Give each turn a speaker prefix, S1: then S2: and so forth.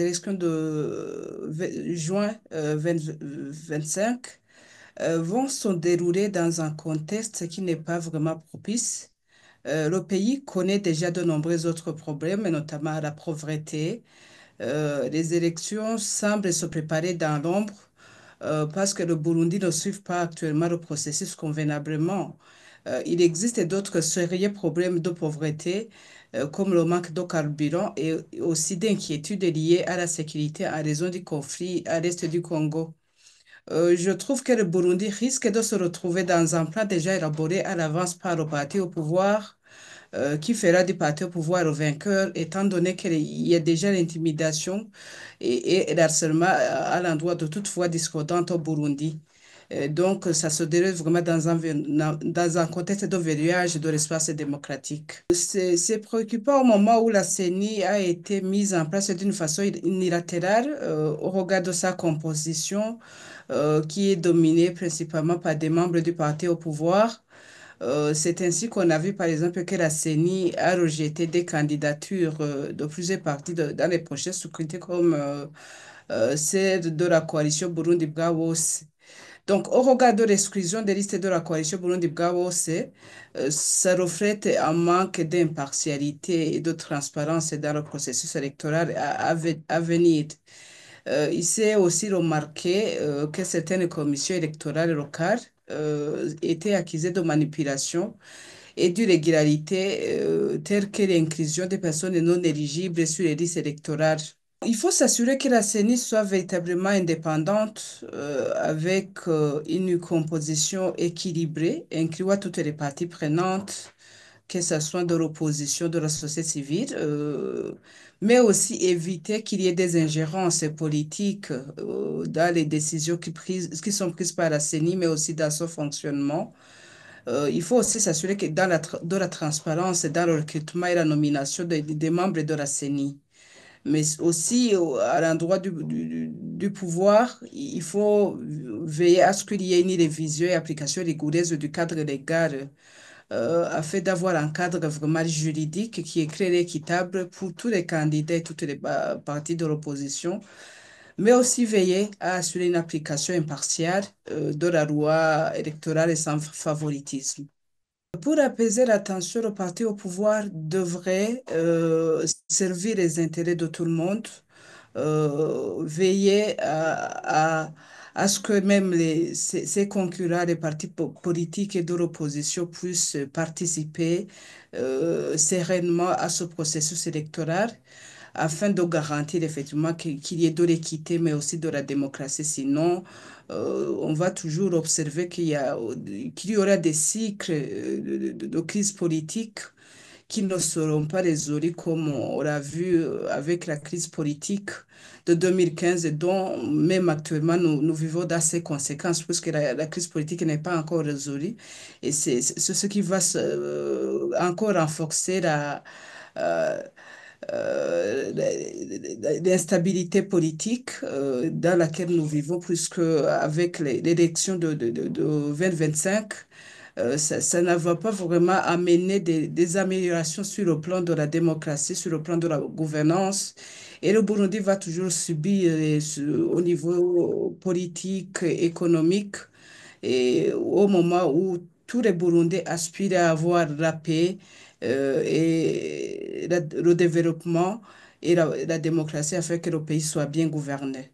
S1: les élections de juin 2025 vont se dérouler dans un contexte qui n'est pas vraiment propice. Le pays connaît déjà de nombreux autres problèmes, notamment la pauvreté. Les élections semblent se préparer dans l'ombre parce que le Burundi ne suit pas actuellement le processus convenablement. Il existe d'autres sérieux problèmes de pauvreté, comme le manque de carburant et aussi d'inquiétudes liées à la sécurité en raison du conflit à l'est du Congo. Je trouve que le Burundi risque de se retrouver dans un plan déjà élaboré à l'avance par le parti au pouvoir qui fera du parti au pouvoir le vainqueur, étant donné qu'il y a déjà l'intimidation et l'harcèlement à l'endroit de toute voix discordante au Burundi. Donc, ça se déroule vraiment dans un contexte de verrouillage de l'espace démocratique. C'est préoccupant au moment où la CENI a été mise en place d'une façon unilatérale au regard de sa composition qui est dominée principalement par des membres du parti au pouvoir. C'est ainsi qu'on a vu, par exemple, que la CENI a rejeté des candidatures de plusieurs partis dans les prochains scrutins comme celle de la coalition Burundi Bwawose. Donc, au regard de l'exclusion des listes de la coalition Burundi Bwawose, ça reflète un manque d'impartialité et de transparence dans le processus électoral à venir. Il s'est aussi remarqué que certaines commissions électorales locales étaient accusées de manipulation et d'irrégularité, telles que l'inclusion des personnes non éligibles sur les listes électorales. Il faut s'assurer que la CENI soit véritablement indépendante avec une composition équilibrée, incluant toutes les parties prenantes, que ce soit de l'opposition, de la société civile, mais aussi éviter qu'il y ait des ingérences politiques dans les décisions qui sont prises par la CENI, mais aussi dans son fonctionnement. Il faut aussi s'assurer que de la transparence dans le recrutement et la nomination des membres de la CENI. Mais aussi à l'endroit du pouvoir, il faut veiller à ce qu'il y ait une révision et application rigoureuse du cadre légal afin d'avoir un cadre vraiment juridique qui est clair et équitable pour tous les candidats et toutes les parties de l'opposition, mais aussi veiller à assurer une application impartiale de la loi électorale et sans favoritisme. Pour apaiser la tension, le parti au pouvoir devrait servir les intérêts de tout le monde, veiller à ce que même ses concurrents, les partis politiques et de l'opposition puissent participer sereinement à ce processus électoral afin de garantir effectivement qu'il y ait de l'équité, mais aussi de la démocratie. Sinon, on va toujours observer qu'il y aura des cycles de crise politique qui ne seront pas résolus comme on l'a vu avec la crise politique de 2015 dont même actuellement nous vivons dans ses conséquences puisque la crise politique n'est pas encore résolue et c'est ce qui va encore renforcer euh, l'instabilité politique dans laquelle nous vivons, puisque avec l'élection de 2025, ça ne va pas vraiment amener des améliorations sur le plan de la démocratie, sur le plan de la gouvernance. Et le Burundi va toujours subir au niveau politique, économique, et au moment où tous les Burundais aspirent à avoir la paix et le développement et la démocratie afin que le pays soit bien gouverné.